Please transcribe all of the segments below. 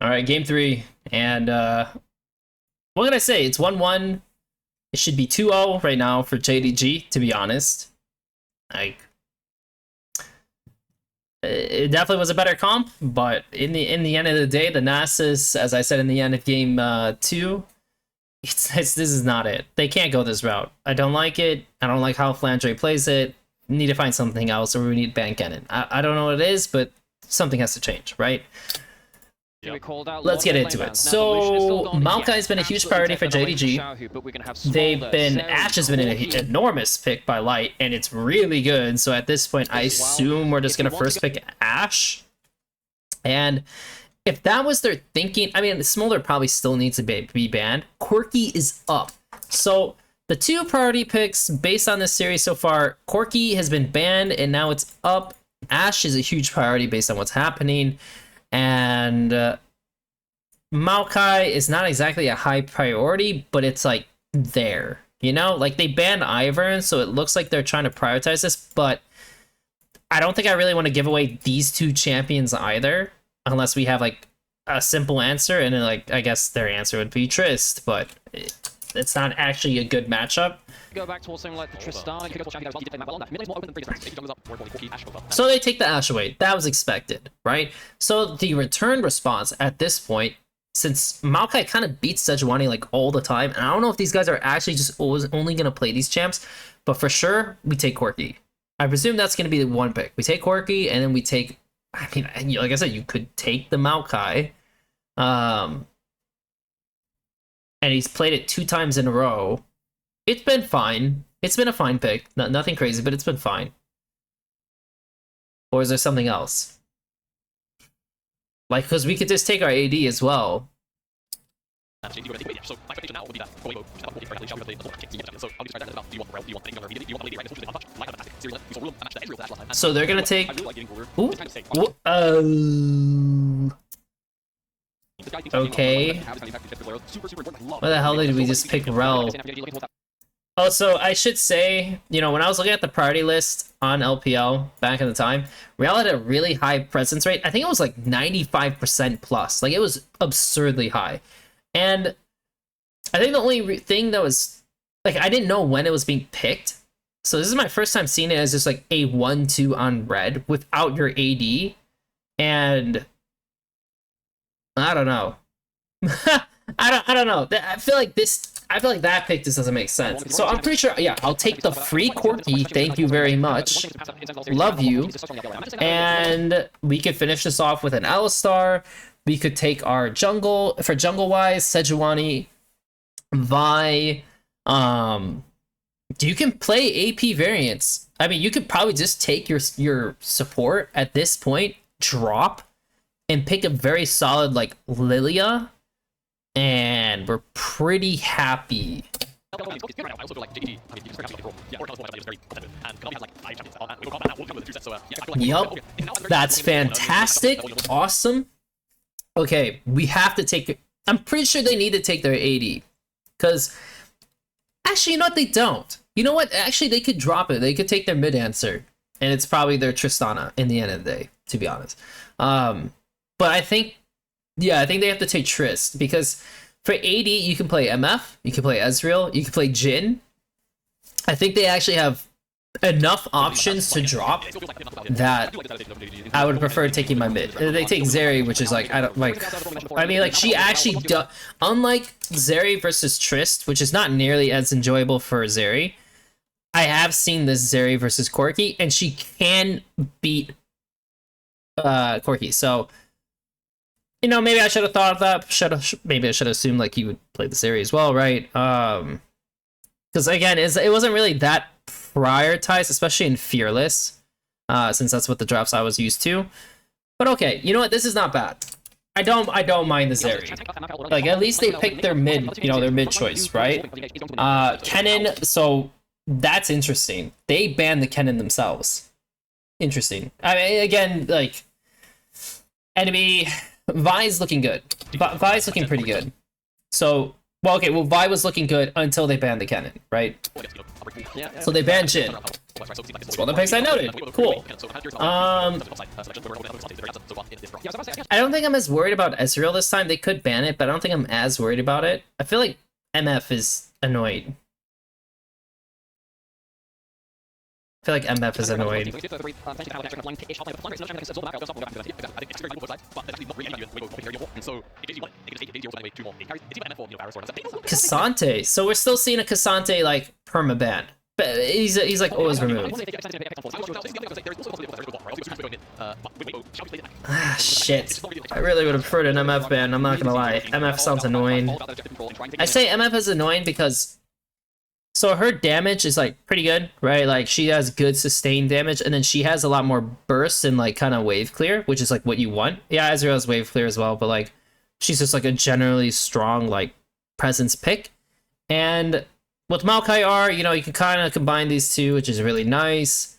All right, game 3. And what can I say? It's 1-1. It should be 2-0 right now for JDG, to be honest. Like, it definitely was a better comp, but in the end of the day, the Nasus, as I said in the end of game 2, this is not it. They can't go this route. I don't like it. I don't like how Flandre plays it. We need to find something else, or we need ban Cannon. I don't know what it is, but something has to change, right? Yep. Let's get into it. So, Maokai has been a huge priority for JDG. Ashe has been an enormous pick by Light, and it's really good. So at this point, I assume we're just going to first pick Ashe. And if that was their thinking, I mean, Smolder probably still needs to be banned. Quirky is up. So the two priority picks based on this series so far, Quirky has been banned, and now it's up. Ashe is a huge priority based on what's happening. And Maokai is not exactly a high priority, but it's like there, you know? Like they banned Ivern, so it looks like they're trying to prioritize this, but I don't think I really want to give away these two champions either, unless we have like a simple answer, and then like I guess their answer would be Trist, but it's not actually a good matchup. Go back towards something like the Tristan. So they take the Ashe away. That was expected, right? So the return response at this point, since Maokai kind of beats Sejuani like all the time, and I don't know if these guys are actually just always only going to play these champs, but for sure, we take Quirky. I presume that's going to be the one pick. We take Quirky, and then we take, I mean, like I said, you could take the Maokai. And he's played it 2 times in a row. It's been fine. It's been a fine pick. Nothing crazy, but it's been fine. Or is there something else? Like, because we could just take our AD as well. So they're gonna take... Ooh. Okay. Why the hell did we just pick Rel? Oh, so I should say, you know, when I was looking at the priority list on LPL back in the time, Rel had a really high presence rate. I think it was like 95% plus. Like, it was absurdly high. And I think the only thing that was, like, I didn't know when it was being picked. So this is my first time seeing it as just like a 1-2 on red without your AD. And I don't know. I don't know. I feel like that pick just doesn't make sense. So I'm pretty sure, yeah, I'll take the free Quirky. Thank you very much. Love you. And we could finish this off with an Alistar. We could take our jungle, for jungle-wise, Sejuani, Vi. You can play AP variants. I mean, you could probably just take your support at this point, drop, and pick a very solid, like, Lilia, and we're pretty happy. Yup, that's fantastic, awesome. Okay, we have to take... I'm pretty sure they need to take their AD, because... Actually, you know what? They don't. You know what? Actually, they could drop it. They could take their mid answer, and it's probably their Tristana in the end of the day, to be honest. But I think, yeah, I think they have to take Trist, because for AD, you can play MF, you can play Ezreal, you can play Jhin. I think they actually have enough options to drop that I would prefer taking my mid. They take Zeri, which is like, I don't like, I mean, like, she actually does, unlike Zeri versus Trist, which is not nearly as enjoyable for Zeri, I have seen this Zeri versus Quirky, and she can beat Quirky, so... You know, maybe I should have thought of that. Maybe I should have assumed like he would play the series as well, right? Because again, it wasn't really that prioritized, especially in Fearless, since that's what the drops I was used to. But okay, you know what? This is not bad. I don't mind the Zeri. Like, at least they picked their mid, you know, their mid choice, right? Kennen. So that's interesting. They banned the Kennen themselves. Interesting. I mean, again, like, enemy. Vi's looking good. Vi's looking pretty good. So Well, okay, well, Vi was looking good until they banned the cannon, right? So they banned Jhin. That's one of the picks I noted. Cool. I don't think I'm as worried about Ezreal this time. They could ban it, but I don't think I'm as worried about it. I feel like MF is annoyed. I feel like MF is annoyed. Cassante. So we're still seeing a Cassante like permaban. But he's like always removed. Ah, shit. I really would have preferred an MF ban, I'm not gonna lie. MF sounds annoying. I say MF is annoying because so her damage is like pretty good, right? Like she has good sustained damage, and then she has a lot more burst and like kind of wave clear, which is like what you want. Yeah, Ezreal has wave clear as well, but like she's just like a generally strong like presence pick. And with Maokai R, you know, you can kind of combine these two, which is really nice.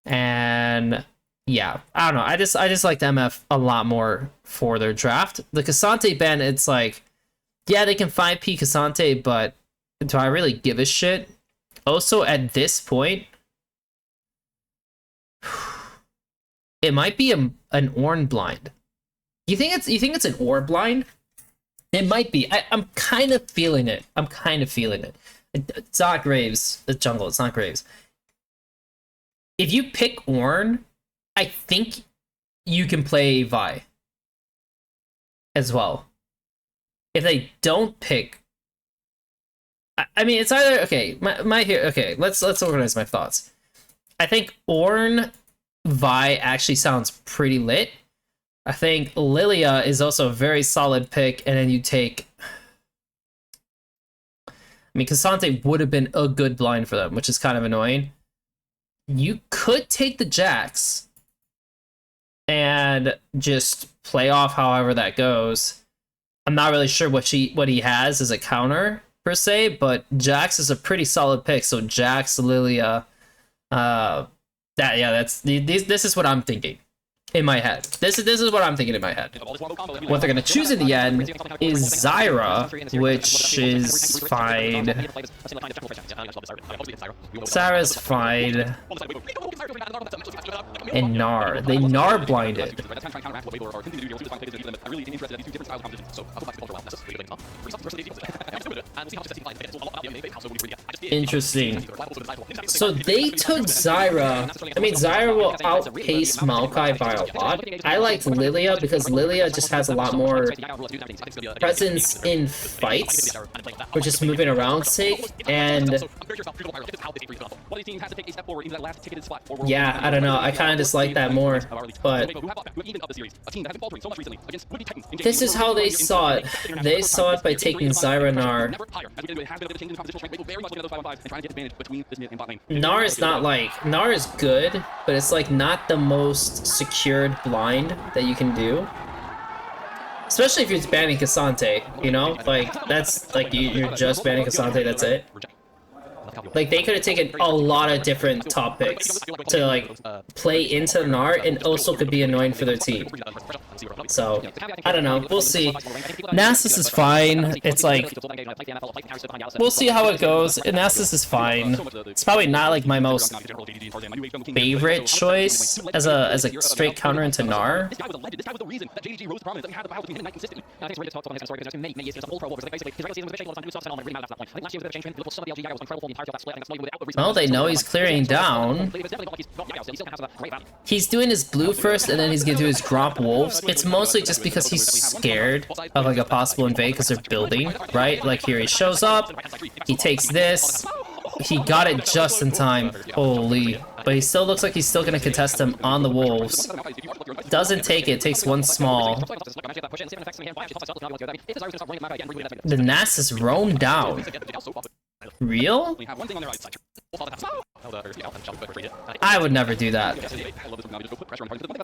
And yeah, I don't know. I just like the MF a lot more for their draft. The Cassante ban, it's like, yeah, they can 5P Cassante, but do I really give a shit? Also, at this point, it might be an Ornn blind. You think it's an Ornn blind? It might be. I'm kind of feeling it. It's not Graves, the jungle. It's not Graves. If you pick Ornn, I think you can play Vi as well. If they don't pick, I mean, it's either okay. Okay, let's organize my thoughts. I think Ornn Vi actually sounds pretty lit. I think Lilia is also a very solid pick, and then you take. I mean, Cassante would have been a good blind for them, which is kind of annoying. You could take the Jax and just play off however that goes. I'm not really sure what he has as a counter per se, but Jax is a pretty solid pick. So Jax, Lilia, this is what I'm thinking in my head. This is what I'm thinking in my head. What they're gonna choose in the end is Zyra, which is fine. Zyra's fine. And Gnar. They Gnar blinded. Interesting. So they took Zyra. I mean, Zyra will outpace Maokai by a lot. I liked Lilia because Lilia just has a lot more presence in fights, or just moving around sake, and yeah, I don't know, I kind of dislike that more, but this is how they saw it. They saw it by taking Zyra Gnar. Gnar is not like, Gnar is good, but it's like not the most secured blind that you can do. Especially if you're banning Cassante, you know? Like, that's, like, you're just banning Cassante, that's it. Like, they could have taken a lot of different top picks to, like, play into Gnar, and also could be annoying for their team. So, I don't know. We'll see. Nasus is fine. It's like, we'll see how it goes. Nasus is fine. It's probably not, like, my most favorite choice as a straight counter into Gnar. Well, they know he's clearing down. He's doing his blue first, and then he's gonna do his Gromp Wolves. It's mostly just because he's scared of like a possible invade because they're building, right? Like here he shows up, he takes this, he got it just in time. Holy. But he still looks like he's still gonna contest him on the Wolves. Doesn't take it, takes one small. The Nasus roam down. Real? I would never do that.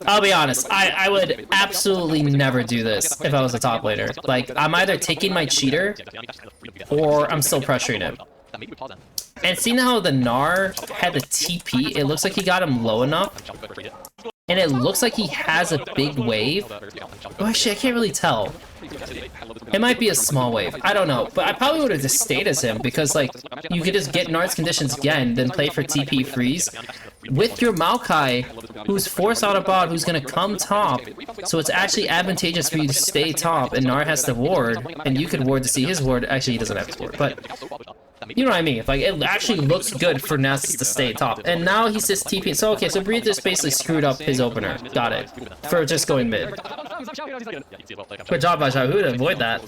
I'll be honest, I would absolutely never do this if I was a top laner. Like, I'm either taking my cheater, or I'm still pressuring him. And seeing how the Gnar had the TP, it looks like he got him low enough. And it looks like he has a big wave. Oh, actually, I can't really tell. It might be a small wave. I don't know. But I probably would have just stayed as him because, like, you could just get Nard's conditions again, then play for TP freeze with your Maokai, who's forced out of bot, who's going to come top. So it's actually advantageous for you to stay top, and Nard has to ward, and you could ward to see his ward. Actually, he doesn't have to ward, but you know what I mean? Like, it actually looks good for Nessus to stay top. And now he's just TP. So, okay, so Breathe just basically screwed up his opener. Got it. For just going mid. Good job by Xiaohu to avoid that.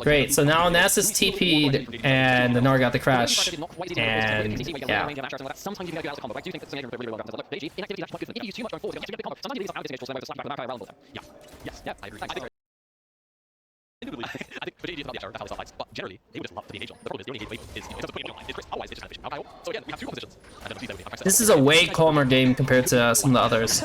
Great, so now Nessus TP'd, and the Nard got the crash. And, yeah. I think for JDG it's not the highlights, but generally they would just love the engage on. The problem is the only engage wave is it doesn't put anyone on it. Otherwise it's just efficient. So again, we have two compositions. This is a way calmer game compared to some of the others.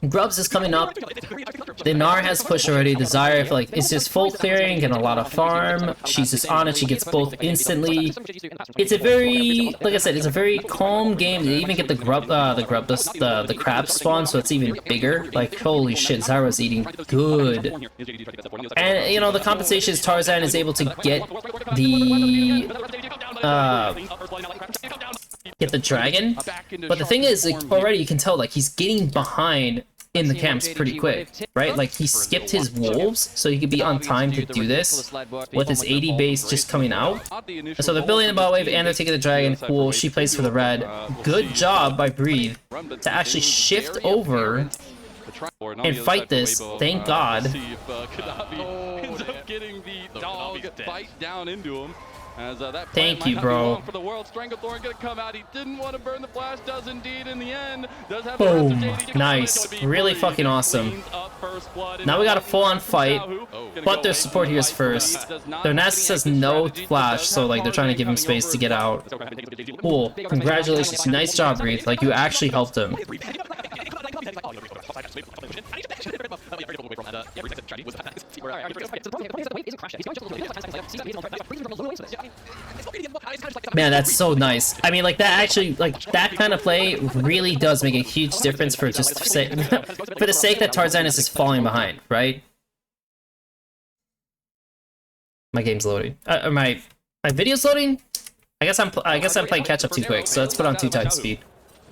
Grubs is coming up. The Gnar has push already. The Zyra, I feel like, is just full clearing and a lot of farm. She's just on it. She gets both instantly. It's a very, like I said, it's a very calm game. They even get the crab spawn, so it's even bigger. Like, holy shit, Zyra's eating good. And, you know, the compensation is Tarzan is able to get the dragon. But the thing is, like, already you can tell, like, he's getting behind in the camps pretty quick, right? Like, he skipped his wolves, so he could be on time to do this with his 80 base just coming out. So they're building the bot wave and they're taking the dragon. Cool, she plays for the red. Good job by Breathe to actually shift over and fight this. Thank God. Getting the dog bite down into him. As, thank you, bro. For the world, Stranglethorn gonna come out. He didn't want to burn the flash, does indeed in the end. Does have boom. Nice. Really fucking awesome. Now we got a full-on fight, but their support here is first. Their Nessus says no flash, so like they're trying to give him space to get out. Cool. Congratulations. Nice job, Breathe. Like, you actually helped him. Man, that's so nice. I mean, like, that actually, like, that kind of play really does make a huge difference for just for the sake that Tarzan is just falling behind, right? My game's loading. My video's loading? I guess I'm playing catch up too quick, so let's put on 2 times speed.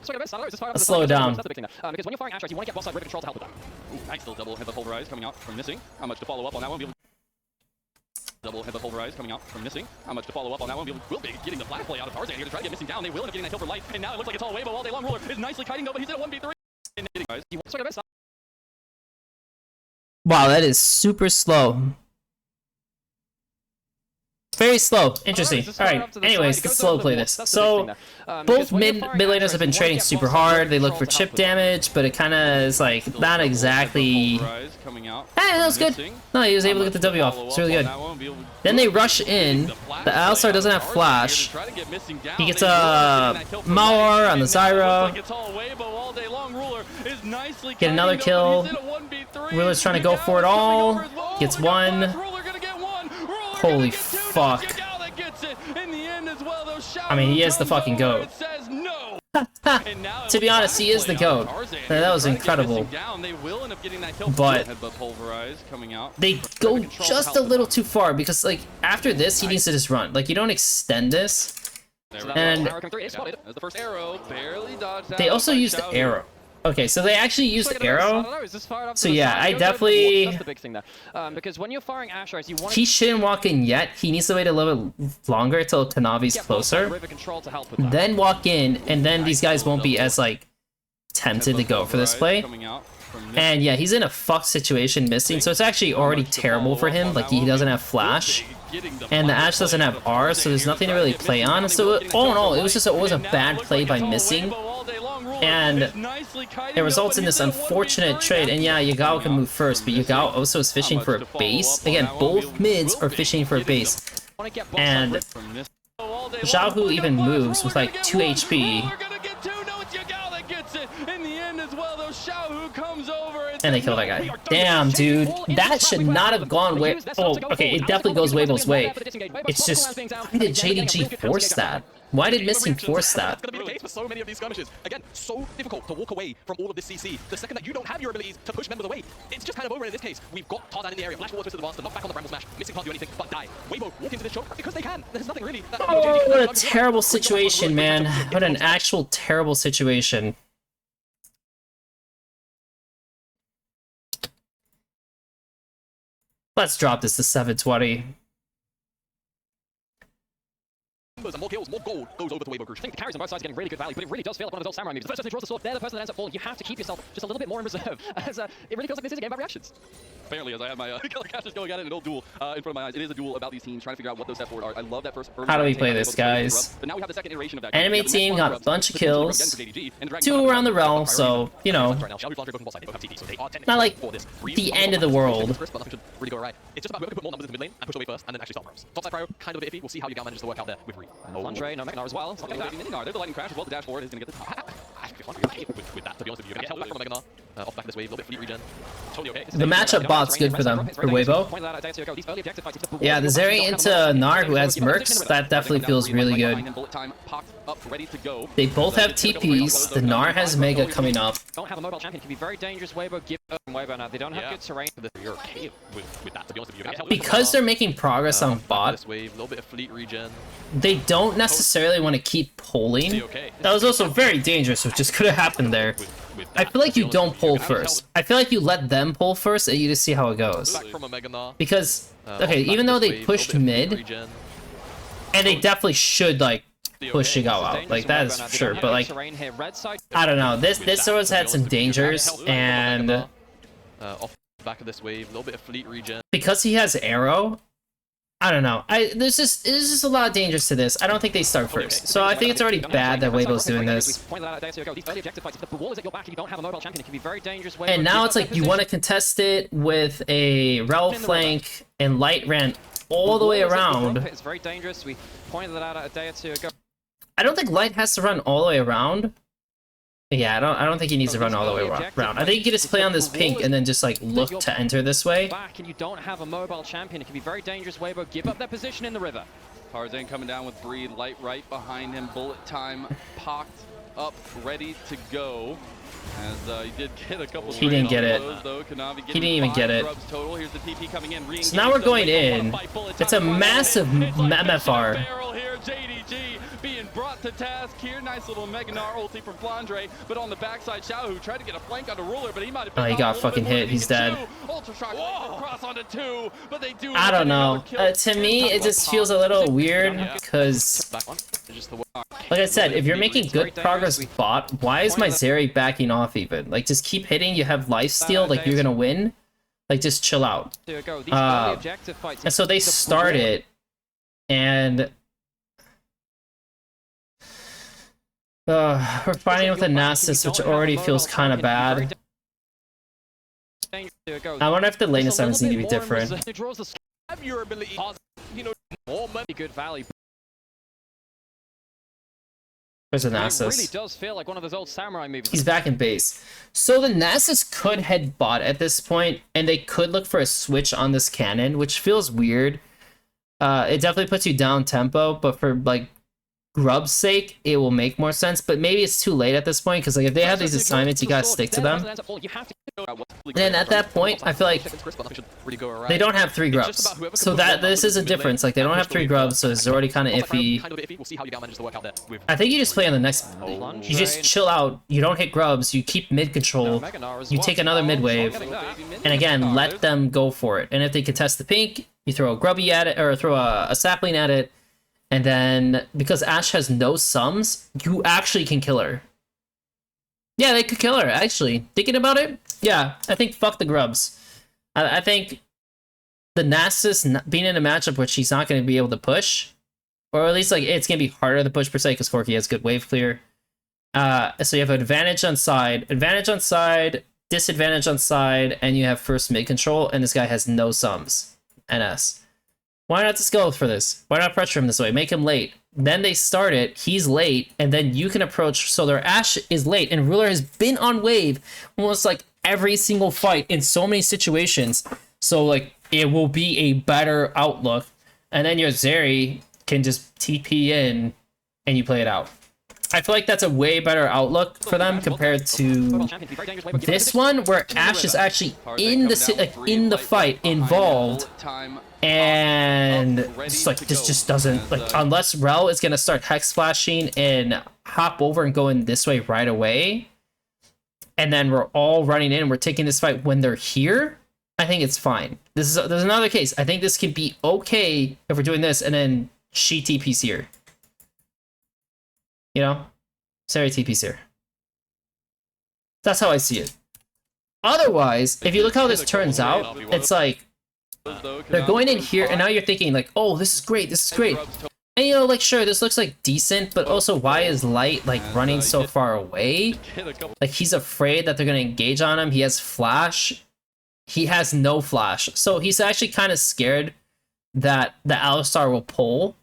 Let's slow it down. Because when you're firing Asher, you want to get both sides river control to help with that. Ooh, nice little double hit the pulverize coming out from missing. How much to follow up on that one? Double hit the pulverize coming out from missing. How much to follow up on that one? Will be getting the flash play out of Tarzan here to try to get missing down. They will end up getting that kill for life. And now it looks like it's all Weibo all day long. Ruler is nicely kiting though, but he's at a 1v3. Wow, that is super slow. Very slow. Interesting. Alright, anyways, let's slow play this. So, both mid laners have been trading super hard. They look for chip damage, but it kind of is like not exactly... Hey, that was good. No, he was able to get the W off. It's really good. Then they rush in. The Alistar doesn't have flash. He gets a Mauer on the Zyra. Get another kill. Ruler's trying to go for it all. Gets one. Holy fuck. I mean, he is the fucking GOAT. To be honest, he is the GOAT. That was incredible. But they go just a little too far because, like, after this, he needs to just run. Like, you don't extend this. And they also used the arrow. Okay, so they actually used arrow. So yeah, I definitely... That's the big thing there. Because when you're firing Asher, you want... He shouldn't walk in yet. He needs to wait a little bit longer till Tanavi's closer. Then walk in, and then these guys won't be as, like, tempted to go for this play. And yeah, he's in a fucked situation missing, so it's actually already terrible for him. Like, he doesn't have flash. And the Ashe doesn't have R, so there's nothing to really play on. So all in all, it was just always a bad play by missing. And it results in this unfortunate trade. And yeah, Yagao can move first, but Yagao also is fishing for a base. Again, both mids are fishing for a base. And Xiaohu even moves with like 2 HP. In the end as well, though, Xiaohu comes over And they kill that guy. Damn, dude. That should not have gone way... Oh, okay, it definitely goes Weibo's way. It's just... Why did JDG force that? Why did Missing force that? That's going to be the case for so many of these skirmishes. Again, so difficult to walk away from all of this CC. The second that you don't have your abilities to push members away, it's just kind of over in this case. We've got Tarzan in the area. Flash forward twisted advance to knock back on the Bramble Smash. Missing can't do anything but die. Weibo walk into this choke because they can. There's nothing really. Oh, what a terrible situation, man. What an actual terrible situation. Let's drop this to 720. And more kills, more gold goes over to Weibo Crush. I think the carries on both sides are getting really good value, but it really does feel like one of those old samurai moves. The first person who draws the sword, they're the person that ends up falling. You have to keep yourself just a little bit more in reserve, as it really feels like this is a game about reactions. Apparently, as I have my color casters going at it in an old duel in front of my eyes, it is a duel about these teams trying to figure out what those steps forward are. I love that first. How do we play this, guys? But now we have the second iteration of that. Enemy team got a bunch of kills, 2 around the realm, so, you know, not like the end of the world. It's just about whoever can put more numbers in the mid lane and push away first, and then actually stop roams. Top side prio, kind of a bit iffy. We'll see how Yagao manages to work out there with Reed. Andre, no Meganar as well. It's not like that. There's the lightning crash as well. The dash forward is going to get the top. With that, to be honest with you, you're going to get held back from a Meganar. Off back of this wave, a little bit fleet regen. Totally okay. The matchup bot's good for them, for Weibo. Yeah, the Zeri into Gnar who has Mercs, that definitely feels really good. They both have TPs, the Gnar has Mega coming up. Don't have a mobile champion, it can be very dangerous. Weibo, give up Weibo now. They don't have good terrain. You're okay with that, to be honest with you. Because they're making progress on bot, they don't necessarily want to keep pulling. That was also very dangerous, which just could have happened there. I feel like you don't pull first. I feel like you let them pull first and you just see how it goes. Because, okay, even though they pushed mid, and they definitely should, like, push Yagao out. Like, that is for sure. But, like, I don't know. This always had some dangers, and off the back of this wave, a little bit of fleet regen. Because he has arrow, I don't know. There's just a lot of dangers to this. I don't think they start first. So I think it's already bad that Weibo's doing this. And now it's like you want to contest it with a rel flank, and Light ran all the way around. It's very dangerous. We pointed that out a day or two ago. I don't think Light has to run all the way around. Yeah, I don't think he needs to run all the way around. I think he can just play on this pink and then just like look to enter this way. Back and you don't have a mobile champion. It can be very dangerous. Weibo give up their position in the river. Tarzan coming down with Breed, Light right behind him. Bullet time pocked up, ready to go. As he did get a couple. He didn't get it. He didn't even get it. So now we're going in. It's a massive MFR. JDG being brought to task here. Nice little Meganar ulti from Flandre, but on the backside, Xiaohu tried to get a flank onto Ruler, but he might have been. Oh, he got fucking hit. He's dead. Ultra shock cross onto 2, but they do. I don't know. To me, it just feels a little weird because, like I said, if you're making good progress bot, why is my Zeri backing off even? Like, just keep hitting. You have lifesteal. Like, you're gonna win. Like, just chill out. And so they start it, and we're fighting with a Nasus, which already feels kind of bad. I wonder if the lane assignments need to be different. Where's the Nasus? It really does feel like one of those old samurai movies. He's back in base. So the Nasus could head bot at this point, and they could look for a switch on this cannon, which feels weird. It definitely puts you down tempo, but for like Grub's sake, it will make more sense. But maybe it's too late at this point, because like if they have these assignments, you gotta stick to them. Then at that point, I feel like they don't have 3 grubs, so this is a difference. Like they don't have 3 grubs, so it's already kind of iffy. I think you just play on the next. You just chill out. You don't hit grubs. You keep mid control. You take another mid wave, and again let them go for it. And if they contest the pink, you throw a grubby at it or throw a sapling at it. And then, because Ashe has no sums, you actually can kill her. Yeah, they could kill her, actually. Thinking about it, yeah, I think fuck the grubs. I think the Nasus being in a matchup where she's not going to be able to push, or at least like it's going to be harder to push per se, because Corki has good wave clear. So you have advantage on side, disadvantage on side, and you have first mid control, and this guy has no sums. NS. Why not just go for this? Why not pressure him this way? Make him late. Then they start it, he's late, and then you can approach. So their Ashe is late, and Ruler has been on wave almost like every single fight in so many situations. So like it will be a better outlook. And then your Zeri can just TP in and you play it out. I feel like that's a way better outlook for them compared to this one, where Ashe is actually in the fight, involved, and just like this just doesn't like, unless Rel is gonna start hex flashing and hop over and go in this way right away, and then we're all running in, we're taking this fight when they're here. I think it's fine. There's another case. I think this can be okay if we're doing this, and then she TP's here. You know, Zeri TP's here. That's how I see it. Otherwise, if you look how this turns out, it's like they're going in here, and now you're thinking like, oh, this is great, this is great. And you know, like, sure, this looks like decent, but also why is Light like running so far away? Like, he's afraid that they're gonna engage on him. He has flash. He has no flash. So he's actually kind of scared that the Alistar will pull.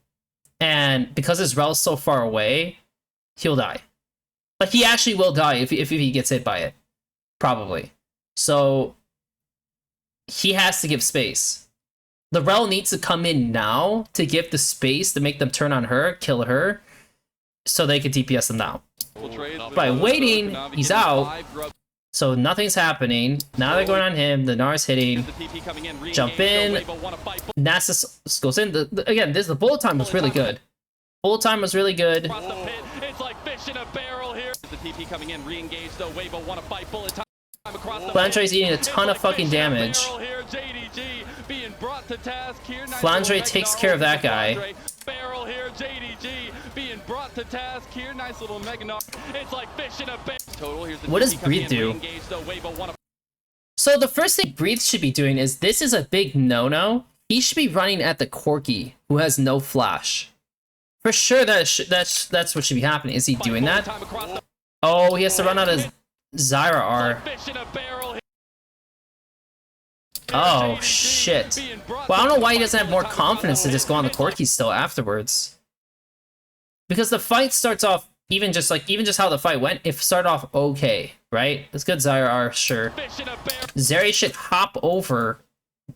And because his Rel's so far away, he'll die. Like, he actually will die if he gets hit by it. Probably. So he has to give space. The Rel needs to come in now to give the space to make them turn on her, kill her, so they can DPS them now. By waiting, he's out. So nothing's happening. Now they're going on him. The Nar's hitting. Jump in. Nasus goes in. Again, the bullet time was really good. Bullet time was really good. It's like fish in a barrel here. The TP coming in, re-engage though. Wavo want to fight bullet time across the Flandre's eating a ton of fucking damage. JDG being brought to task here. Flandre takes care of that guy. Barrel here, JDG being brought to task here. Nice little Meganar. It's like fish in a barrel. What does Breathe do? So the first thing Breathe should be doing is, this is a big no-no. He should be running at the Corki, who has no flash. For sure, that's what should be happening. Is he doing that? Oh, he has to run out of Zyra R. Oh, shit. Well, I don't know why he doesn't have more confidence to just go on the Corki still afterwards. Because the fight starts off, even just how the fight went, it started off okay, right? It's good, Zyra R, sure. Zeri should hop over,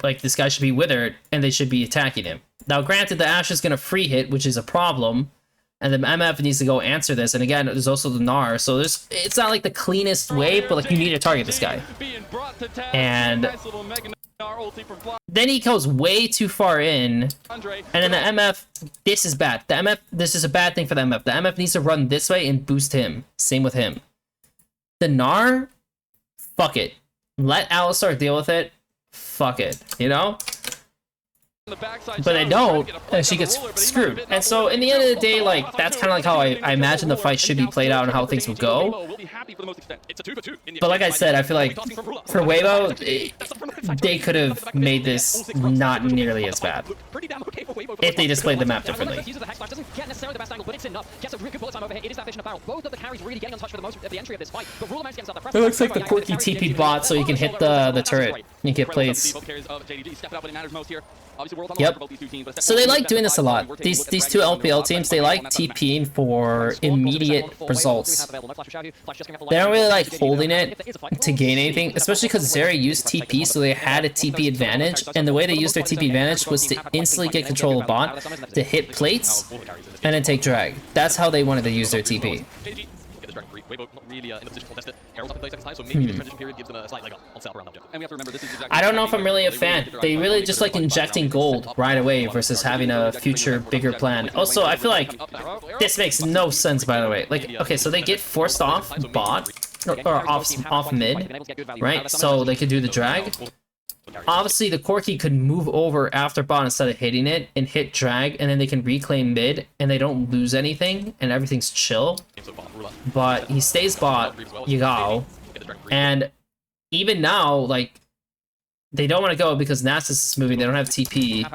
like, this guy should be withered, and they should be attacking him. Now, granted, the Ashe is going to free hit, which is a problem, and the MF needs to go answer this, and again, there's also the Gnar, so it's not like the cleanest way, but like, you need to target this guy. And then he goes way too far in, and then the MF, this is bad. The MF, this is a bad thing for the MF. The MF needs to run this way and boost him. Same with him. The Gnar, fuck it. Let Alistar deal with it. Fuck it, you know? But they don't, and she gets screwed. And so, in the end of the day, like, that's kind of like how I imagine the fight should be played out and how things would go. But like I said, I feel like for Wavo, they could have made this not nearly as bad if they displayed the map differently. It looks like the Corki TP bot so you can hit the turret and get plays. Yep. So they like doing this a lot. These two LPL teams, they like TPing for immediate results. They don't really like holding it to gain anything, especially because Zeri used TP, so they had a TP advantage, and the way they used their TP advantage was to instantly get control of bot, to hit plates, and then take drag. That's how they wanted to use their TP. I don't know if I'm really a fan. They really just like injecting gold right away versus having a future bigger plan. Also, I feel like this makes no sense, by the way. Like, okay, so they get forced off bot, or off mid, right? So they could do the drag. Obviously, the Corki could move over after bot instead of hitting it and hit drag, and then they can reclaim mid, and they don't lose anything, and everything's chill. But he stays bot, Yagao, and even now, like, they don't want to go because Nasus is moving, they don't have TP.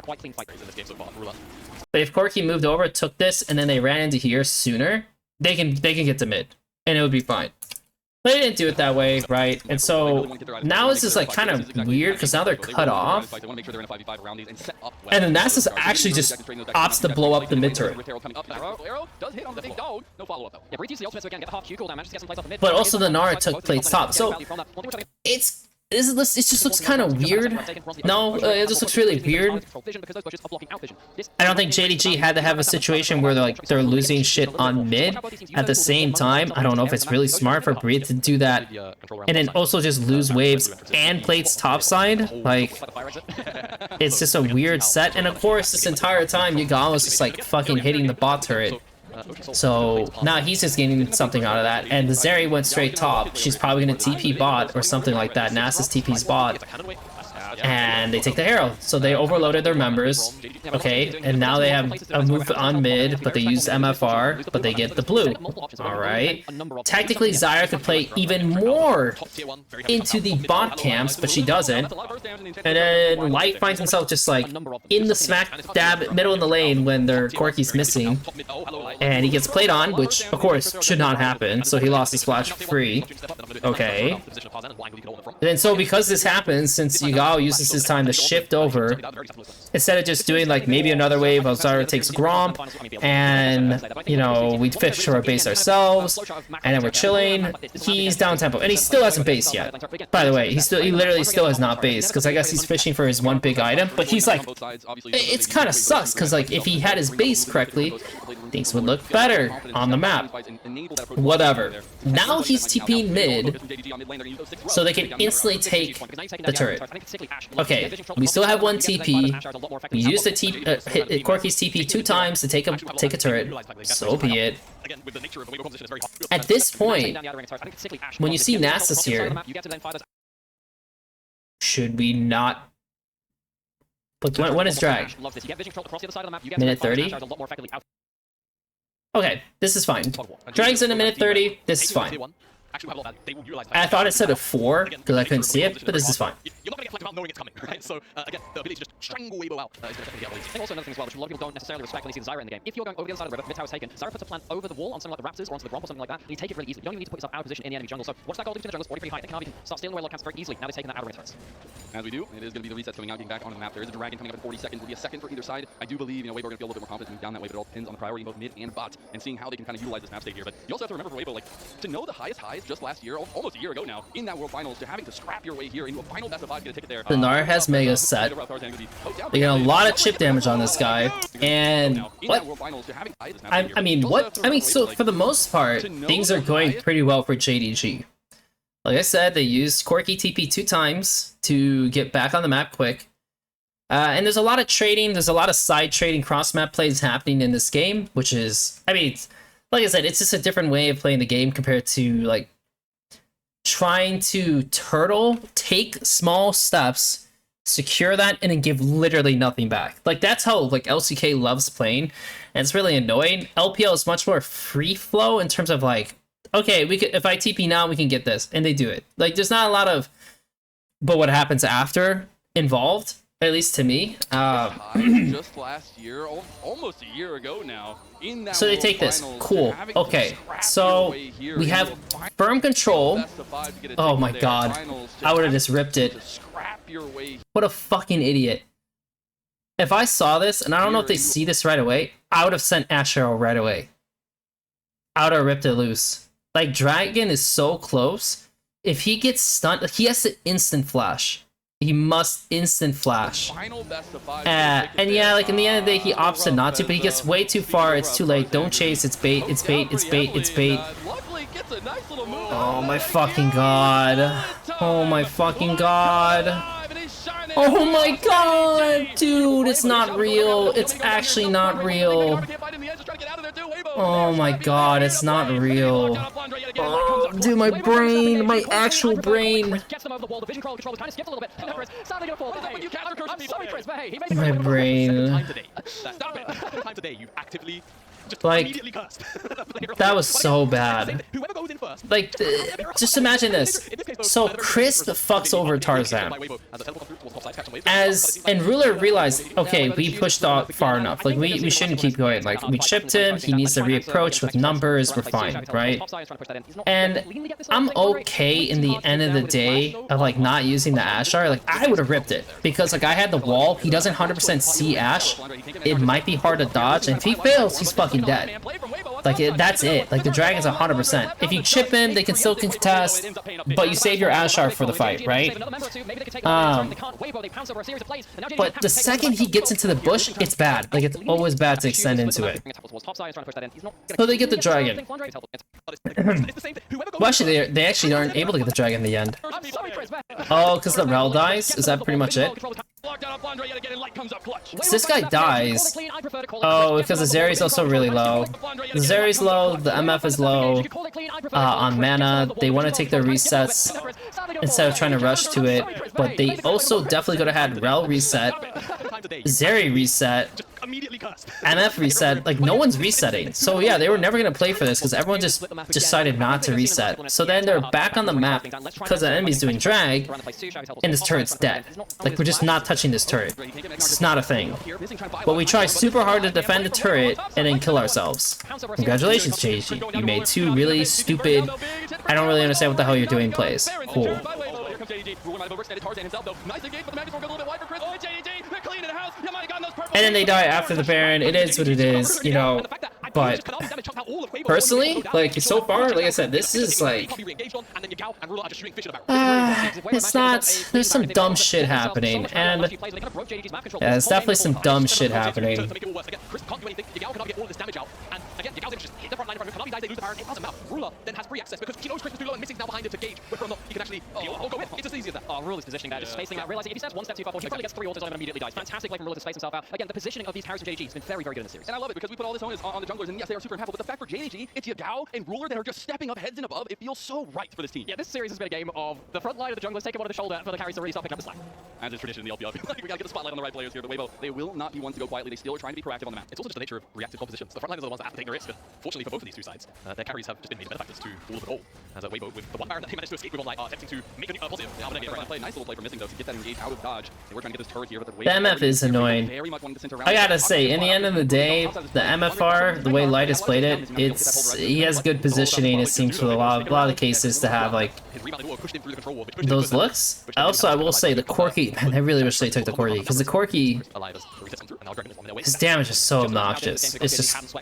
But if Corki moved over, took this, and then they ran into here sooner, they can get to mid, and it would be fine. But they didn't do it that way, right? And so now it's just like kind of weird because now they're cut off. And then NASA's actually just opts to blow up the mid turret. But also the Nara took plates top. So it just looks kind of weird. No, it just looks really weird. I don't think JDG had to have a situation where they're losing shit on mid at the same time. I don't know if it's really smart for Breed to do that and then also just lose waves and plates topside. Like, it's just a weird set. And of course, this entire time, Yagami was just like fucking hitting the bot turret. So now he's just getting something out of that, and the Zeri went straight top. She's probably gonna TP bot or something like that. NASA's TP's bot, and they take the Herald. So they overloaded their members. Okay, and now they have a move on mid, but they use MFR, but they get the blue. All right. Technically, Zyra could play even more into the bot camps, but she doesn't. And then Light finds himself just like in the smack dab middle in the lane when their Corki's missing, and he gets played on, which of course should not happen. So he lost his flash free. Okay. And then so because this happens, since Yagao uses his time to shift over, instead of just doing like maybe another wave, Zyra takes Gromp, and you know, we fish to our base ourselves, and then we're chilling. He's down tempo, and he still hasn't based yet. By the way, he literally still has not based, because I guess he's fishing for his one big item. But he's like, it's kind of sucks, because like if he had his base correctly, things would look better on the map. Whatever. Now he's TPing mid, so they can instantly take the turret. Okay, we still have one TP. We used the hit Corki's TP 2 times to take a turret. So be it. At this point, when you see Nasus here, should we not? But when is drag? Minute 30? Okay, this is fine. Drag's in a minute 30, this is fine. I thought it said a 4, because I couldn't see it, but this is fine. You're not going to get flanked without knowing it's coming, right? So, again, the ability to just strangle Weibo out is going to get at least. I think also another thing as well, which a lot of people don't necessarily respect when they see Zyra in the game. If you're going over the other side of the river, mid tower's taken, Zyra puts a plant over the wall on something like the Raptors or onto the Gromp or something like that, and you take it really easily. You don't even need to put yourself out of position in the enemy jungle. So, what's that goal do to the jungle? It's already pretty high. They can start stealing away a lot of camps very easily. Now they're taking that outer range threats. As we do, it is going to be the resets coming out, getting back onto the map. There is a dragon coming up in 40 seconds. Will be a second for either side. I do believe, Weibo are going to feel a little bit more confident moving down that way, but it all depends on the priority both mid and bot and seeing how they can kind of utilize this map state here. But you also have to remember for Weibo, like, to know the highest highs just last year, almost a year ago now, in that World Finals, to having to scrap your way here into a final best of 5 to get a ticket there. The Nara has Mega set. They get a lot of chip damage on this guy, and what? I mean, what? I mean, so for the most part, things are going pretty well for JDG. Like I said, they used Corki TP 2 times to get back on the map quick. And there's a lot of trading, there's a lot of side trading cross-map plays happening in this game, which is, I mean, like I said, it's just a different way of playing the game compared to, like, trying to turtle, take small steps, secure that, and then give literally nothing back. Like, that's how, like, LCK loves playing, and it's really annoying. LPL is much more free flow in terms of, like, okay, we could, if I TP now, we can get this, and they do it. Like, there's not a lot of, but what happens after involved, at least to me. Just last year, almost a year ago now. In that so they take this. Cool. Okay. So we have firm control. Oh my god. I would have just ripped it. What a fucking idiot. If I saw this, and I don't know if they see this right away, I would have sent Ash Arrow right away. I would have ripped it loose. Like, Dragon is so close. If he gets stunned, he has to instant flash. He must instant flash. And yeah, like in the end of the day, he opts to not to, but he gets way too far. It's too late. Don't chase. It's bait. It's bait. It's bait. It's bait. Oh my fucking god. Oh my fucking god. Oh my god, dude, it's not real. It's actually not real. Oh my god, it's not real. Oh, dude, my brain, my actual brain. My brain. Like, that was so bad. Like, just imagine this. So Crisp fucks over Tarzan. And Ruler realized, okay, we pushed out far enough. Like, we shouldn't keep going. Like, we chipped him, he needs to reapproach with numbers, we're fine, right? And I'm okay in the end of the day of, like, not using the Ashar. Like, I would have ripped it. Because, like, I had the wall, he doesn't 100% see Ash. It might be hard to dodge, and if he fails, he's fucking dead. Like, that's it. Like, the Dragon's 100%. If you chip him, they can still contest, but you save your Ashar for the fight, right? But the second he gets into the bush, it's bad. Like, it's always bad to extend into it. So they get the Dragon. Well, actually, they actually aren't able to get the Dragon in the end. Oh, because the Rel dies? Is that pretty much it? So this guy dies. Oh, because the Zeri's also really low. The Zeri's low, the MF is low on mana. They want to take their resets instead of trying to rush to it. But they also definitely could have had Rel reset, Zeri reset, MF reset. Like, no one's resetting. So yeah, they were never going to play for this because everyone just decided not to reset. So then they're back on the map because the enemy's doing drag and this turret's dead. Like, we're just not touching this turret. It's not a thing. But we try super hard to defend the turret and then kill ourselves. Congratulations, JDG. You made two really stupid, I don't really understand what the hell you're doing plays. Cool. And then they die after the Baron. It is what it is, you know. But personally, like, so far, like I said, this is like, it's not, there's some dumb shit happening, and yeah, it's definitely some dumb shit happening. Oh, Ruler's positioning there, just spacing out, realizing if he steps one step too far, he probably gets 3 autos on him and immediately dies. Fantastic play from Ruler to space himself out. Again, the positioning of these characters from JDG has been very, very good in this series. And I love it because we put all this onus on the junglers, and yes, they are super impactful, but the fact for JDG, it's Yagao and Ruler that are just stepping up heads and above. It feels so right for this team. Yeah, this series has been a game of the front line of the junglers taking one on the shoulder for the carries to really start picking up the slack. As is tradition in the LPL, like, we gotta get the spotlight on the right players here. The Weibo, they will not be ones to go quietly. They still are trying to be proactive on the map. It's also just the nature of reactive compositions. The front liners are the ones that have to take the risk. Fortunately for both of these two sides, their carries have just been made benefactors to all of it all. As a Weibo with the one Baron that they managed to escape with online, attempting to make a positive. Nice little play for missing though to get that engage out of dodge. They were trying to get this turret here, but the MF is annoying. I gotta say, in the end of the day, the MFR, the way Light has played it, he has good positioning. It seems for a lot of the cases to have like those looks. Also, I will say the Corki. Man, I really wish they took the Corki because the Corki, his damage is so obnoxious. It's just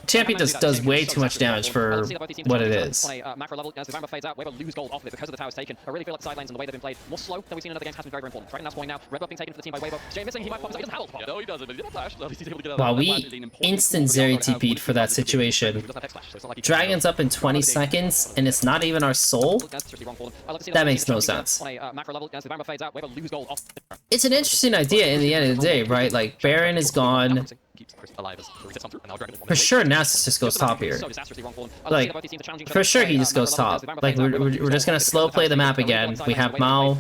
champion just does way too much damage for what it is. Macro level, as the Vampire fades out, Weibo lose gold off of it because of the towers taken. I really feel like the side lanes and the way they've been played more slow than we've seen in other games has been very, very important. Dragon Lance point now, red buff being taken for the team by Weibo. Jay missing, he might pop, so he doesn't have ult. No, he doesn't, but he didn't flash, so he's able to get out. Wow, we instant Zeri TP'd for that situation. Dragon's up in 20 seconds, and it's not even our soul? That makes no sense. It's an interesting idea in the end of the day, right? Like, Baron is gone. For sure, Nasus just goes top here. Like, for sure he just goes top. Like, we're just gonna slow play the map again. We have Mao.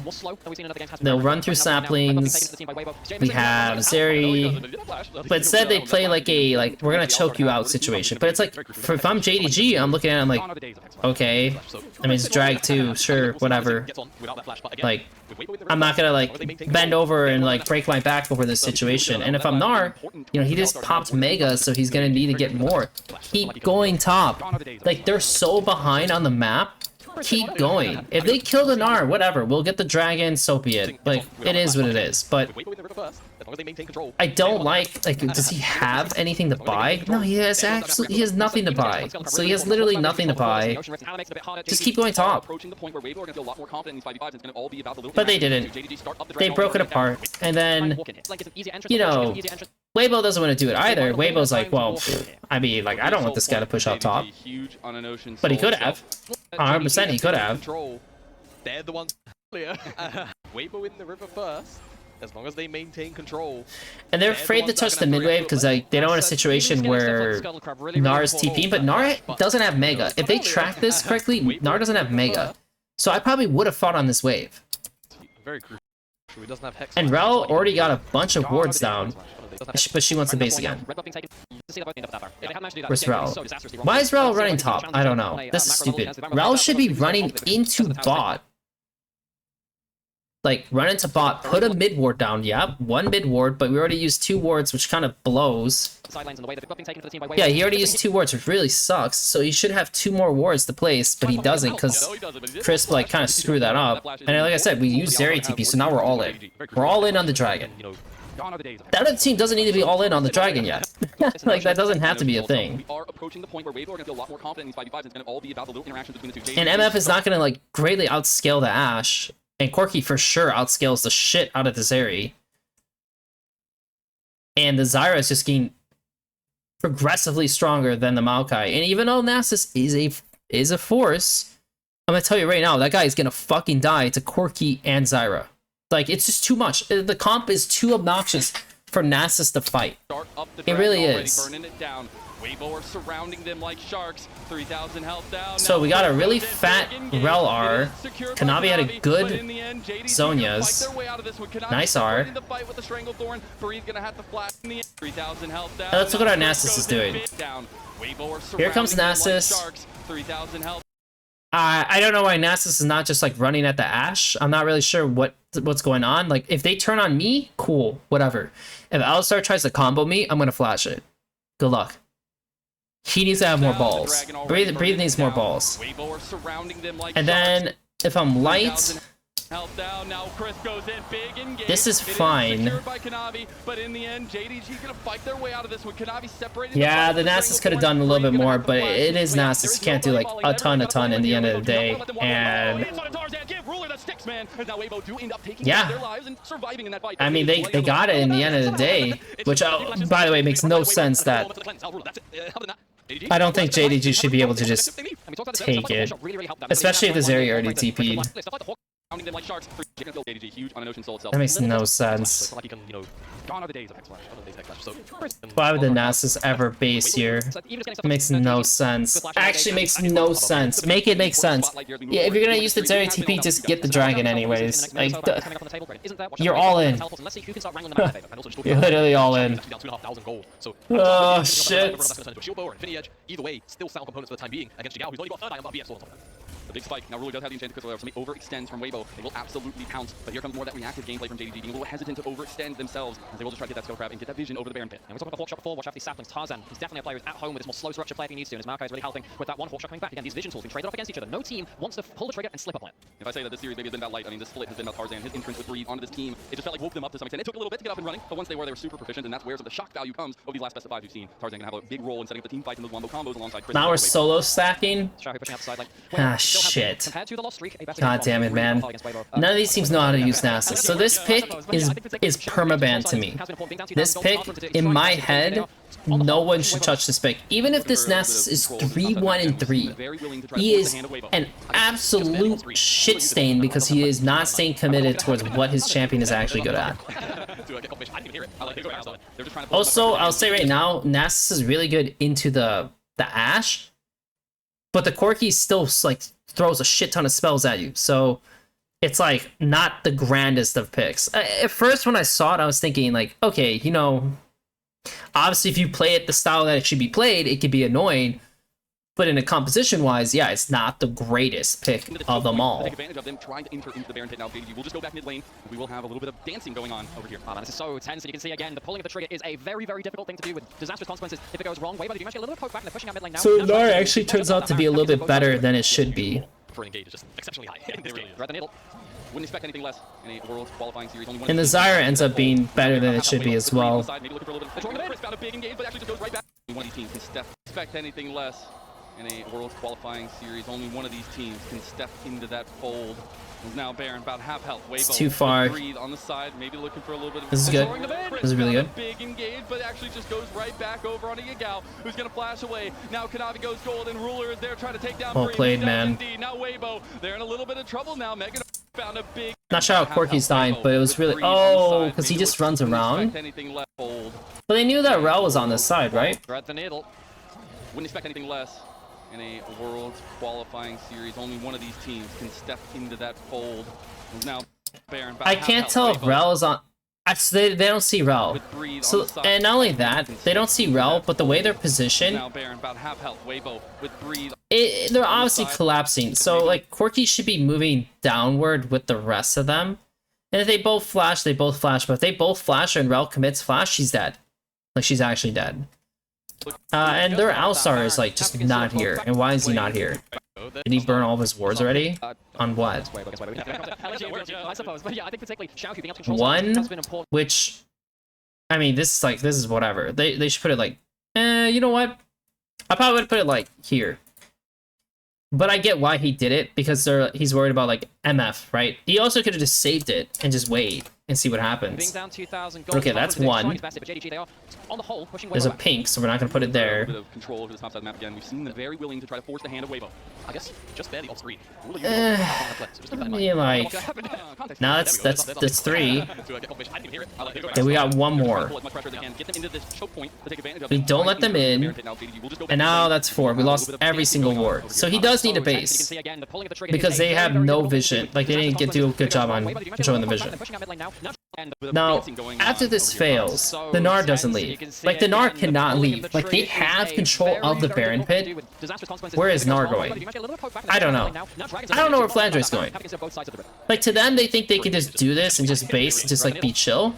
They'll run through saplings. We have Zeri. But instead they play like a, like, we're gonna choke you out situation. But it's like, if I'm JDG, I'm looking at it, I'm like, okay. I mean, it's drag too, sure, whatever. Like, I'm not gonna, like, bend over and, like, break my back over this situation. And if I'm Gnar, you know, he just popped Mega, so he's gonna need to get more. Keep going top. Like, they're so behind on the map. Keep going. If they kill the Gnar, whatever, we'll get the dragon, so be it. Like, it is what it is. But I don't like, does he have anything to buy? No, he has nothing to buy. So he has literally nothing to buy. Just keep going top. But they didn't. They broke it apart. And then, you know, Weibo doesn't want to do it either. Weibo's like, well, I mean, like, I don't want this guy to push out top. But he could have. 100% he could have. They're the ones clear. Weibo in the river first. As long as they maintain control. And they're afraid to touch the mid wave because, like, they don't want a situation where Gnar's TP, but Gnar doesn't have Mega. If they track this correctly, Gnar doesn't have Mega. So I probably would have fought on this wave. Very crucial. He doesn't have Hex. And Rel already got a bunch of wards down, but she wants the base again. Where's Rel? Why is Rel running top? I don't know. This is stupid. Rel should be running into bot. Like, run into bot, put a mid ward down. Yep, one mid ward, but we already used 2 wards, which kind of blows. Yeah, he already used 2 wards, which really sucks. So he should have 2 more wards to place, but he doesnesn't because Crisp like kind of screwed that up. And like I said, we used Zeri TP, so now we're all in. We're all in on the dragon. The other team doesn't need to be all in on the dragon yet. Like, that doesn't have to be a thing. And MF is not going to like greatly outscale the Ashe. And Corki for sure outscales the shit out of the Zeri. And the Zyra is just getting progressively stronger than the Maokai. And even though Nasus is a force, I'm gonna tell you right now, that guy is gonna fucking die to Corki and Zyra. Like, it's just too much. The comp is too obnoxious for Nasus to fight. It really is. Weibo are surrounding them like sharks. 3,000 health down. So we got a really fat Rel R. Kanavi had a good Zhonya's. Nice R. Let's look at what our Nasus is doing. Here comes Nasus. I don't know why Nasus is not just like running at the Ashe. I'm not really sure what's going on. Like, if they turn on me, cool, whatever. If Alistar tries to combo me, I'm gonna flash it. Good luck. He needs to have more balls. Breathe needs more balls. And then, if I'm light, this is fine. Yeah, the Nasus could have done a little bit more, but it is Nasus. You can't do like a ton in the end of the day. And yeah, I mean, they got it in the end of the day, which, by the way, makes no sense that I don't think JDG should be able to just take it, especially if the Zeri already TP'd. That makes no sense. Why would the Nasus ever base here? It makes no sense. Actually makes no sense. Make it make sense. Yeah, if you're gonna use the Zeri TP, just get the dragon anyways. Like, you're all in. You're literally all in. Oh, shit. Either way, still sound components for the time being against Jigao, who's only got third item, but BS also. The big spike. Now Ruler does have the enchanted crystal, so may overextend from Weibo. They will absolutely pounce, but here comes more of that reactive gameplay from JDG, being a little hesitant to overextend themselves, as they will just try to get that skill grab and get that vision over the Baron pit. And we're talking about Hawk Shot before, watch out for these saplings. Tarzan, he's definitely a player who's at home with this more slow structure play if he needs to, and his Maokai is really helping with that one Hawk Shot coming back. Again, these vision tools being traded off against each other. No team wants to pull the trigger and slip up on it. If I say that this series maybe has been about light, I mean, this split has been about Tarzan. His entrance with Breathe onto this team, it just felt like woke them up to some extent. It took a little bit to get up and running, but once they were super proficient, and that's where some of the shock value comes over these last best of 5 we've seen. Tarzan can have a big role in setting up the team fights and those wombo combos alongside Chris. Now we're solo stacking. Ah, shit. God damn it, man. None of these teams know how to use Nasus. So this pick is permaban to me. This pick, in my head, no one should touch this pick. Even if this Nasus is 3-1-3, he is an absolute shit stain because he is not staying committed towards what his champion is actually good at. Also, I'll say right now, Nasus is really good into the Ashe, but the Corki still like throws a shit ton of spells at you, so it's like not the grandest of picks. At first when I saw it, I was thinking like, okay, you know, obviously if you play it the style that it should be played, it could be annoying, but in a composition wise, yeah, it's not the greatest pick of them all. Take advantage of them trying to enter into the Baron pit now. JDG will just go back mid lane. We will have a little bit of dancing going on over here. Oh, man, this is so tense, and you can see again the pulling of the trigger is a very, very difficult thing to do with disastrous consequences if it goes wrong. Weibo, did you manage to get a little bit of poke back and they're pushing out mid lane now? So Nara actually turns out to be a little bit better than it should be. For an engage is just exceptionally high in this game. Thread the needle. Wouldn't expect anything less in a world qualifying series. Only one and the Zyra ends up being better than it should be as well. Maybe looking for a little bit of found a big engage, but actually just goes right back. One of these teams can expect anything less in a world qualifying series. Only one of these teams can step into that fold. Now Baron about half health. Weibo it's too far. Breathe on the side, maybe looking for a little bit of this is good. This is really good. Big engage, but actually just goes right back over on Yagao, who's gonna flash away. Now Kanavi goes gold, and Ruler is there trying to take down. Well played, man. Now Weibo, they're in a little bit of trouble now. Megan found a big. Not sure how Corki's dying, but it was really because he just runs around. But they knew that Rel was on this side, right? Thread the needle. Wouldn't expect anything less in a world qualifying series. Only one of these teams can step into that fold. Now I can't tell if Rel is on. They don't see Rel. So, and not only that, they don't see Rel, but the way they're positioned, they're obviously collapsing. So, like, Corki should be moving downward with the rest of them. And if they both flash, they both flash. But if they both flash and Rel commits flash, she's dead. Like, she's actually dead. And their Alistar is, like, just not here. And why is he not here? Did he burn all of his wards already? On what? One, which, I mean, this is whatever. They should put it like, you know what? I probably would put it like here. But I get why he did it, because he's worried about like MF, right? He also could have just saved it and just wait and see what happens. Okay, that's one. There's a pink, so we're not gonna put it there. We've seen them very willing to try to force the hand of Weibo. I guess just barely off screen. I mean, like, now that's three. Then we got one more. We don't let them in, and now that's four. We lost every single ward. So he does need a base, because they have no vision. Like, they didn't do a good job on controlling the vision. Now, after this fails, the Gnar doesn't leave. Like, the Gnar cannot leave. Like, they have control of the Baron Pit. Where is Gnar going? I don't know. I don't know where Flandre is going. Like, to them, they think they can just do this and just base and just, like, be chill.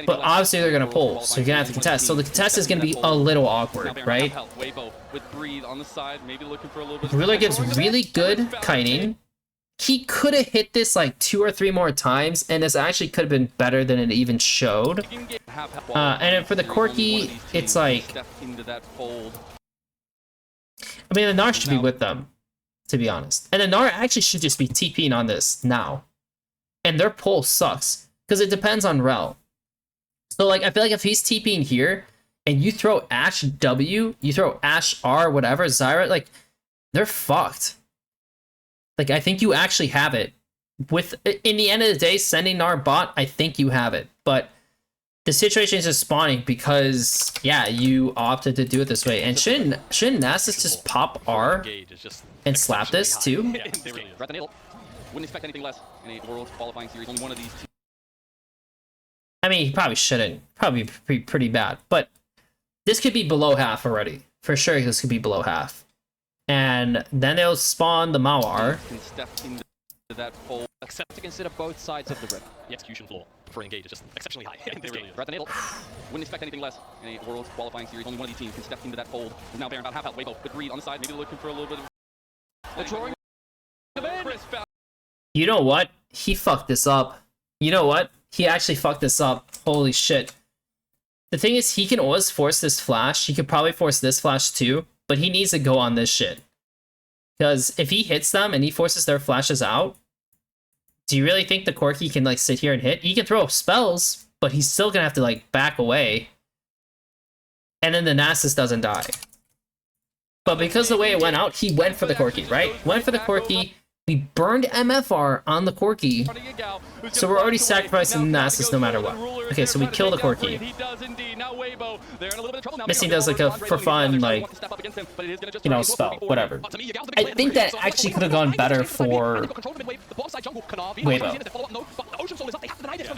But obviously, they're gonna pull, so you're gonna have to contest. So the contest is gonna be a little awkward, right? Ruler gives really good kiting. He could have hit this like 2 or 3 more times, and this actually could have been better than it even showed. And then for the Corki, it's like, I mean, the Gnar should be with them, to be honest. And the Gnar actually should just be TPing on this now. And their pull sucks, because it depends on Rel. So, like, I feel like if he's TPing here, and you throw Ashe W, you throw Ashe R, whatever, Zyra, like, they're fucked. Like, I think you actually have it. In the end of the day, sending Gnar bot, I think you have it. But the situation is just spawning because, yeah, you opted to do it this way. And shouldn't Nasus just pop R and slap this too? Wouldn't expect anything less in a World qualifying series. Only one of these two. I mean, he probably shouldn't. Probably pretty bad. But this could be below half already. For sure, this could be below half. And then they'll spawn the Mawar. Except to consider both sides of the river. The execution floor for Engage is just exceptionally high in this game. Wouldn't expect anything less in a World qualifying series. Only one of these teams can step into that fold. Who's now Baron about half health. Weibo with Breed on the side. Maybe looking for a little bit of... They're drawing... You know what? He fucked this up. You know what? He actually fucked this up. Holy shit. The thing is, he can always force this flash. He could probably force this flash too. But he needs to go on this shit. Because if he hits them and he forces their flashes out, do you really think the Corki can, like, sit here and hit? He can throw spells, but he's still gonna have to, like, back away. And then the Nasus doesn't die. But because the way it went out, he went for the Corki, right? Went for the Corki. We burned MFR on the Corki, so we're already sacrificing the Nasus no matter what. Okay, so we kill the Corki. Missing does like a for fun, like, you know, spell, whatever. I think that actually could have gone better for Weibo.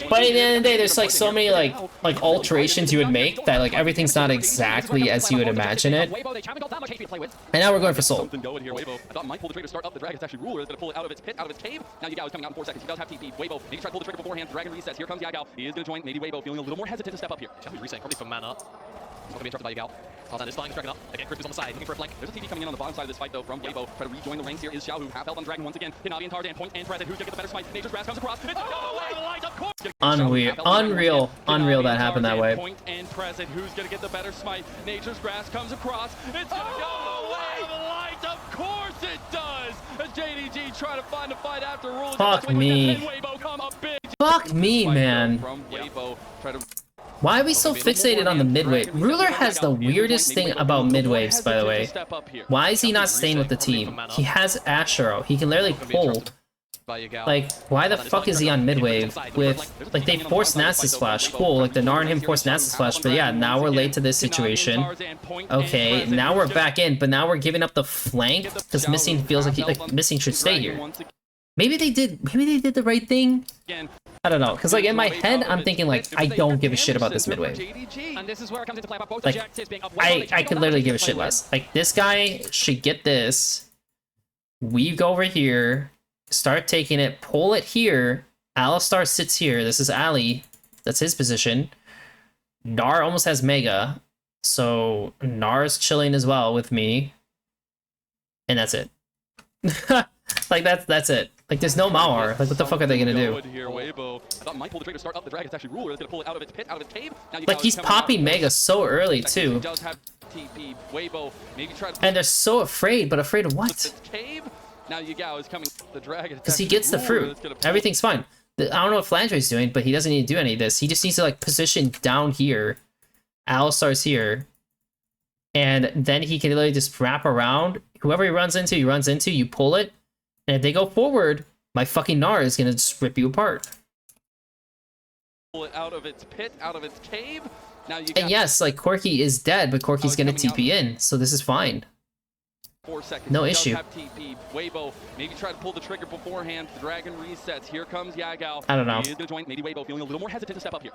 But at the end of the day, there's like so many like alterations you would make that like everything's not exactly as you would imagine it. And now we're going for Soul. Pull it out of its pit, out of its cave. Now Yagao is coming out in 4 seconds. He does have TP. Weibo, maybe try to pull the trigger beforehand. Dragon resets. Here comes Yagao. He is going to join. Maybe Weibo feeling a little more hesitant to step up here. He's resetting probably for mana. He's not going to be interrupted by Yagao. Tarzan is flying, Dragon up. Again, Crispus on the side, looking for a flank. There's a TP coming in on the bottom side of this fight, though, from Weibo. Try to rejoin the ranks here is Xiaohu. Half health on Dragon once again. Hinabi and Tarzan, point and present. Who's going to get the better smite? Nature's Grasp comes across. It's light, of course. Unreal that happened that way. Point and present. Who's going to get the better smite? Nature's Grasp comes across. It's going to go away. The light, of course it does. As JDG try to find a fight after rules. Fuck me. Fuck me, man. Why are we so fixated on the mid-wave? Ruler has the weirdest thing about mid-waves, by the way. Why is he not staying with the team? He has Ashero. He can literally pull. Like, why the fuck is he on mid-wave with... Like, they forced Nasus Flash. Cool, like, the Gnar and him forced Nasus Flash. But yeah, now we're late to this situation. Okay, now we're back in, but now we're giving up the flank? Because Missing feels like Missing should stay here. Maybe they did the right thing. Again, I don't know, because like in my head, I'm thinking like I don't give a shit about this mid wave. And this is where it comes into play about both Like objectives being up. I could literally give a shit less. Like this guy should get this. We go over here, start taking it, pull it here. Alistar sits here. This is Ali. That's his position. Nar almost has Mega, so Nar's chilling as well with me, and that's it. Like that's it. Like there's no Mauer. Like what the fuck are they gonna do? Here, Weibo. I thought might pull the trigger to start up the dragon. It's actually Ruler that's gonna pull it out of its pit, out of its cave. Now Like he's popping Mega so early too, does have TP. Weibo maybe try to and they're so afraid. But afraid of what? its cave. Now Yagao is coming. The dragon. Because he gets the fruit. Everything's fine. I don't know what Flandre's doing, but he doesn't need to do any of this. He just needs to like position down here. Alistar's here. And then he can literally just wrap around. Whoever he runs into, you pull it. And if they go forward, my fucking Nar is gonna just rip you apart. Pull it out of its pit, out of its cave. Now you And yes, like Corki is dead, but Corki's gonna TP in, so this is fine. 4 seconds. No He does issue. have TP. Weibo maybe try to pull the trigger beforehand. The dragon resets. Here comes Yagao. I don't know. He is gonna join. Maybe Weibo feeling a little more hesitant to step up here.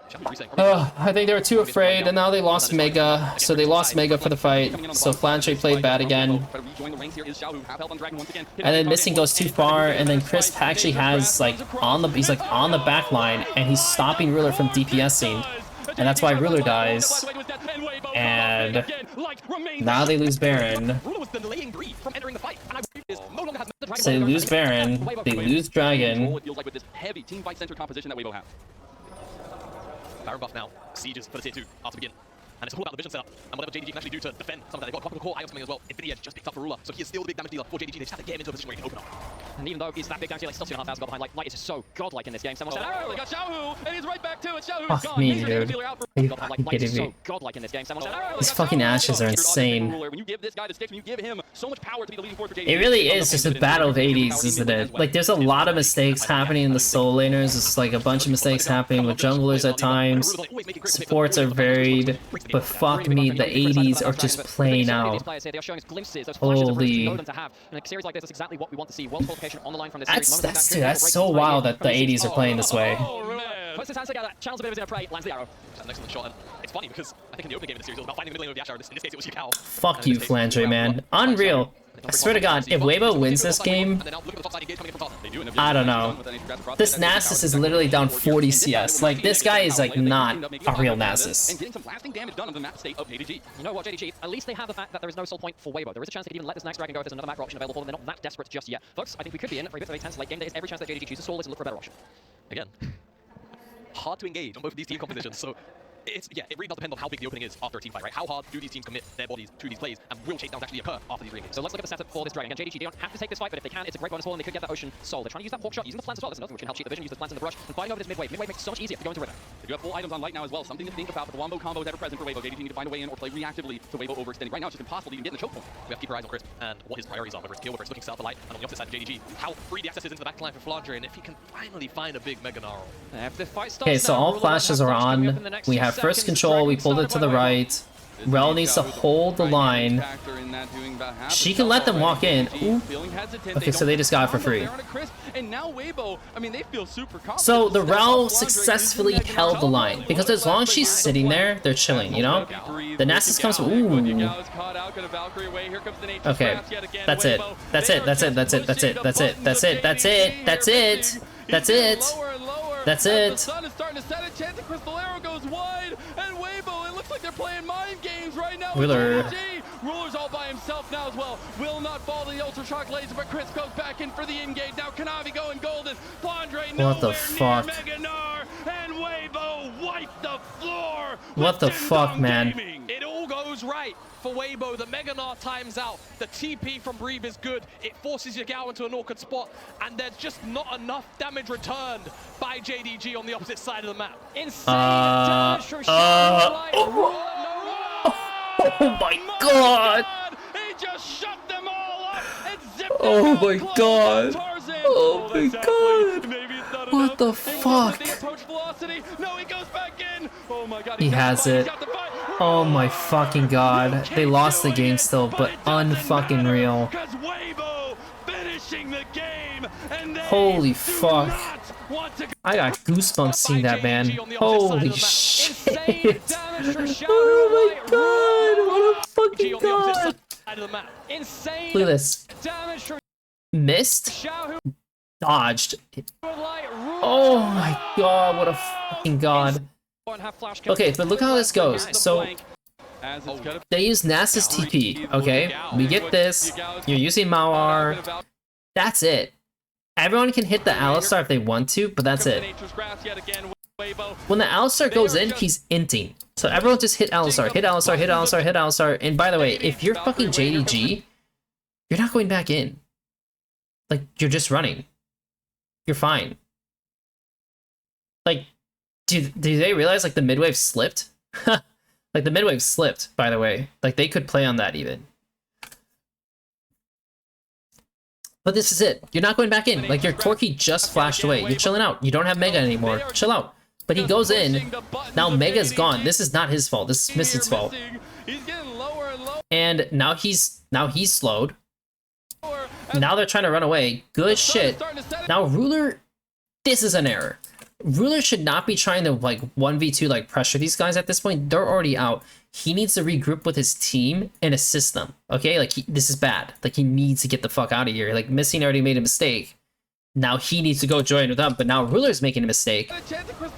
I think they were too afraid, and now they lost Mega, so they lost Mega for the fight. So Flandre played bad again. And then Missing goes too far, and then Crisp actually has like he's like on the back line, and he's stopping Ruler from DPSing. And that's why Ruler dies. And now they lose Baron. So they lose Baron, they lose Dragon. It feels like with this heavy team fight center composition that Weibo have. Baron buff now. Sieges for the tier 2 after begin. And it's all about the vision setup and whatever JDG can actually do to defend some of that. They've got a core IOS coming as well. Infinity Edge just picked up for Ruler, so he is still the big damage dealer for JDG. They just have to get him into a position where he can open up. And even though he's that big damage dealer, he's still 2,500 gold behind. Like, Light is so godlike in this game. Someone said, Oh, they got Xiaohu, and he's right back to it. Xiaohu's Fuck gone. me, Major dude. damage dealer out for Are you Like, fucking Light is kidding so me? godlike in this game. Someone said, These fucking ashes are insane. When you give this guy the sticks, when you give him so much power to be the leading force for JDG, It really is just a battle of 80s, isn't it? Like, there's a lot of mistakes happening in the solo laners. It's like a bunch of mistakes happening with junglers at times. Supports are varied, but fuck me, the 80s are just playing out. Holy. That's so wild that the 80s are playing this way. Puts his hands together, channels a bit of his inner prey, lands the arrow. That's an excellent shot. And it's funny because I think in the opening game of the series, it was about finding the middle lane of the Asher. In this case, it was Yagao. Fuck you, Flandre, man. Unreal. I swear to God, if Weibo wins this game, I don't know. This Nasus is literally down 40 CS. Like, this guy is like not a real Nasus. And getting some lasting damage done on the map state of JDG. You know what, JDG, at least they have the fact that there is no soul point for Weibo. There is a chance they could even let this next dragon go if there's another macro option available for them. They're not that desperate just yet. Folks, I think we could be in for a bit of a tense late game. There is every chance that JDG chooses soulless and look for a better option. Again, hard to engage on both of these team compositions, so it really does depend on how big the opening is after a team fight, right? How hard do these teams commit their bodies to these plays, and will chasedowns actually occur after these re-engages? So let's look at the setup for this dragon. Again, JDG, they don't have to take this fight, but if they can, it's a great bonus for them. They could get that Ocean Soul. They're trying to use that pork shot, using the plants as well. That's another thing which can help cheat the vision, use the plants in the brush, and fighting over this mid-wave. Mid-wave makes it so much easier to go into river. They do have full items on light now as well. Something to think about, but the wombo combo is ever present for Weibo. JDG need to find a way in or play reactively to Weibo overextending. Right now, it's just impossible to even get in the choke point. We have to keep our eyes on Crisp and what his priorities are, whether it's kill, whether it's looking south for light, and on the opposite side of JDG, how free the access is into the backline for Flandre, and if he can finally find a big Mega Gnarl. If the fight starts Okay, so now, all Ruler flashes will are have flash coming up on. in the next We 2 have first seconds. control, we Dragon pulled it to started the by Weibo. right. Rel needs to hold the line. She can let them walk in. Ooh. Okay, so they just got it for free. So the Rel successfully held the line, because as long as she's sitting there, they're chilling, you know? The Nasus comes, ooh. Okay, that's it. That's it, that's it, that's it, that's it, that's it, that's it, that's it, that's it, that's it. That's it. The sun is starting to set. A chance of Crystal Arrow goes wide, and Weibo, it looks like they're playing mind games right now. Ruler. Ruler's all by himself now as well. Will not fall to the Ultra Shock laser, but Chris goes back in for the engage. Now Kanavi going golden. Flandre What the nowhere fuck? near Mega Gnar, and Weibo wiped the floor. What the with fuck, Ding Dong man? Gaming. It all goes right for Weibo. The Mega Gnar times out. The TP from Breathe is good. It forces Yagao into an awkward spot, and there's just not enough damage returned by JDG on the opposite side of the map. Insane damage from Oh my god! He just shut them all up and zipped Oh them my out god! close to Tarzan. Oh my that's god! Maybe it's not What enough. the It fuck? wasn't the approach velocity. No, he goes back in. Oh my god. He he's got has the fight, it. he's got the fight. Oh my fucking god. They lost the game still, but unfucking real. Because Weibo finishing the game, and they Holy fuck. I got goosebumps seeing that, man. Holy shit. Oh my god, what a fucking god. Look at this. Missed. Dodged. Oh my god, what a fucking god. Okay, but look how this goes. So, they use Nasus TP, okay? We get this. You're using Mauar. That's it. Everyone can hit the Alistar if they want to, but that's it. When the Alistar goes in, he's inting. So everyone just hit Alistar, hit Alistar, hit Alistar, hit Alistar. And by the way, if you're fucking JDG, you're not going back in. Like, you're just running. You're fine. Like, do they realize, like, the midwave slipped? Like, the midwave slipped, by the way. Like, they could play on that even. But this is it. You're not going back in. Like, your Corki just flashed away. You're chilling out. You don't have Mega anymore. Chill out. But he goes in. Now Mega's gone. This is not his fault. This is Missy's fault. And now he's slowed. Now they're trying to run away. Good shit. Now Ruler, this is an error. Ruler should not be trying to, like, 1v2, like, pressure these guys at this point. They're already out. He needs to regroup with his team and assist them, okay? Like, this is bad. Like, he needs to get the fuck out of here. Like, Missing already made a mistake. Now he needs to go join with them, but now Ruler's making a mistake.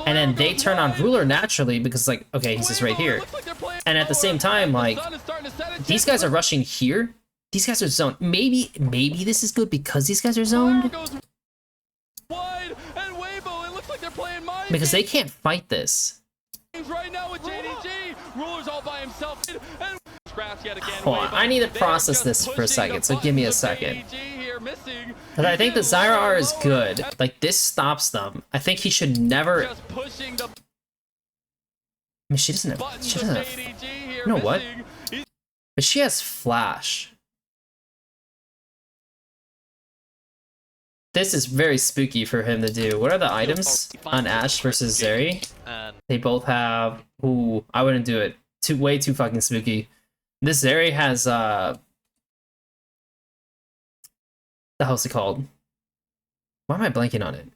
And then they turn on Ruler naturally because, like, okay, he's just right here. And at the same time, like, these guys are rushing here. These guys are zoned. Maybe this is good because these guys are zoned. Because they can't fight this. Hold on, I need to process this for a second, so give me a second. But I think the Zyra R is good. Like, this stops them. I think he should never... I mean, she doesn't have... You know what? But she has Flash. This is very spooky for him to do. What are the items on Ashe versus Zeri? They both have... Ooh, I wouldn't do it. Way too fucking spooky. This Zeri has, the hell's it called? Why am I blanking on it?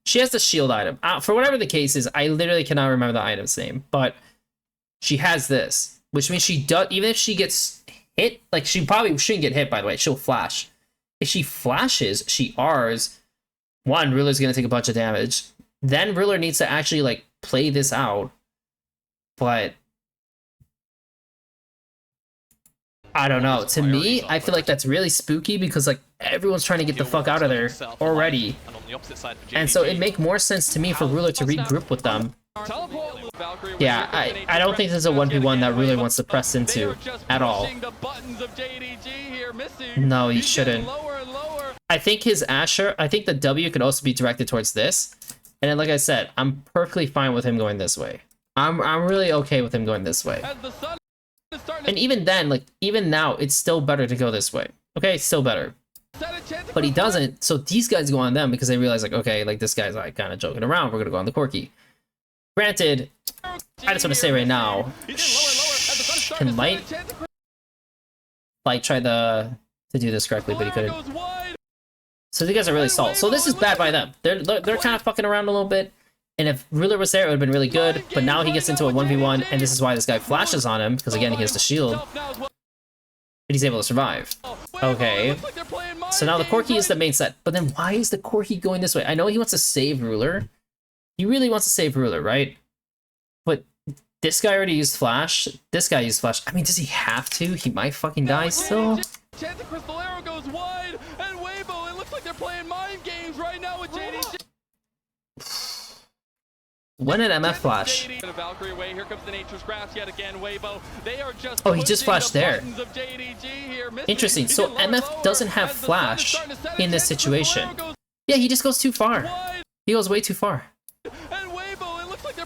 She has the shield item. For whatever the case is, I literally cannot remember the item's name. But she has this, which means she does... Even if she gets hit, like, she probably shouldn't get hit, by the way. She'll flash. If she flashes, she Rs, one, Ruler's gonna take a bunch of damage. Then Ruler needs to actually, like, play this out. But I don't know. To me, I feel like that's really spooky because, like, everyone's trying to get the fuck out of there already. And so it'd make more sense to me for Ruler to regroup with them. Yeah, I don't think there's a 1v1 that Ruler wants to press into at all. No, he shouldn't. I think his Asher, I think the W could also be directed towards this. And then, like I said, I'm perfectly fine with him going this way. I'm really okay with him going this way. And even then, like, even now, it's still better to go this way. Okay, still better. But he doesn't, so these guys go on them because they realize, like, okay, like, this guy's, like, kind of joking around. We're gonna go on the Corki. Granted, I just want to say right now, can Light try to do this correctly, but he couldn't. So these guys are really stalled. So this is bad by them. They're kind of fucking around a little bit. And if Ruler was there, it would have been really good. But now he gets into a 1v1, and this is why this guy flashes on him, because again, he has the shield. But he's able to survive. Okay. So now the Corki is the main set. But then why is the Corki going this way? I know he wants to save Ruler. He really wants to save Ruler, right? But this guy already used Flash. This guy used Flash. I mean, does he have to? He might fucking die still. Crystal Arrow goes wide, and Weibo, it looks like they're playing mind games right now with JDG. When did MF flash? Oh, he just flashed there. Interesting. So MF doesn't have flash in this situation. Yeah, he just goes too far. He goes way too far.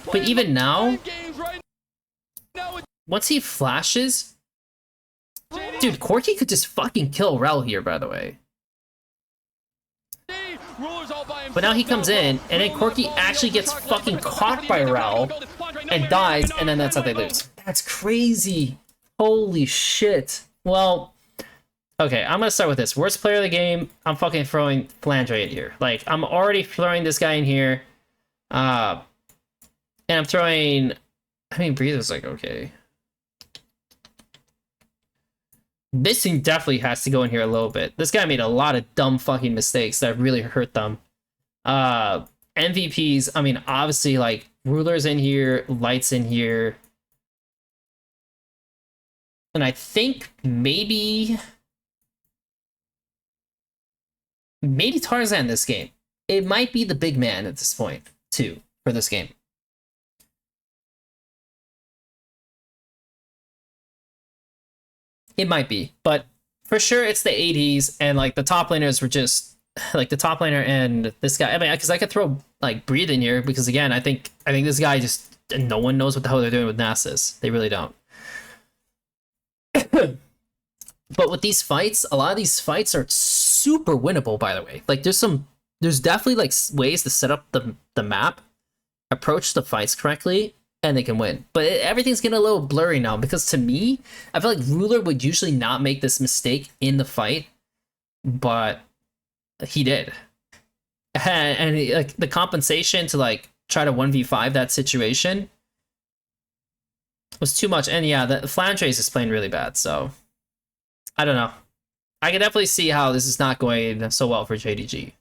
But even now, once he flashes, dude, Corki could just fucking kill Rel here, by the way. But now he comes in, and then Corki actually gets fucking caught by Rel and dies, and then that's how they lose. That's crazy. Holy shit. Well, Okay, I'm gonna start with this. Worst player of the game, I'm fucking throwing Flandre in here. Like, I'm already throwing this guy in here. And I'm throwing... I mean, Breather's like, okay. Missing definitely has to go in here a little bit. This guy made a lot of dumb fucking mistakes that really hurt them. MVPs, I mean, obviously, like, Ruler's in here, Light's in here. And I think maybe Tarzan this game. It might be the big man at this point, too, for this game. It might be, but for sure it's the 80s, and like the top laners were just like the top laner and this guy. I mean, because I could throw like Breathe in here because again, I think this guy just no one knows what the hell they're doing with Nasus. They really don't. But with these fights, a lot of these fights are super winnable. By the way, like there's definitely like ways to set up the map, approach the fights correctly, and they can win. But everything's getting a little blurry now because to me, I feel like Ruler would usually not make this mistake in the fight, but he did. And like the compensation to like try to 1v5 that situation was too much. And yeah, the Flandre is just playing really bad, so I don't know. I can definitely see how this is not going so well for JDG.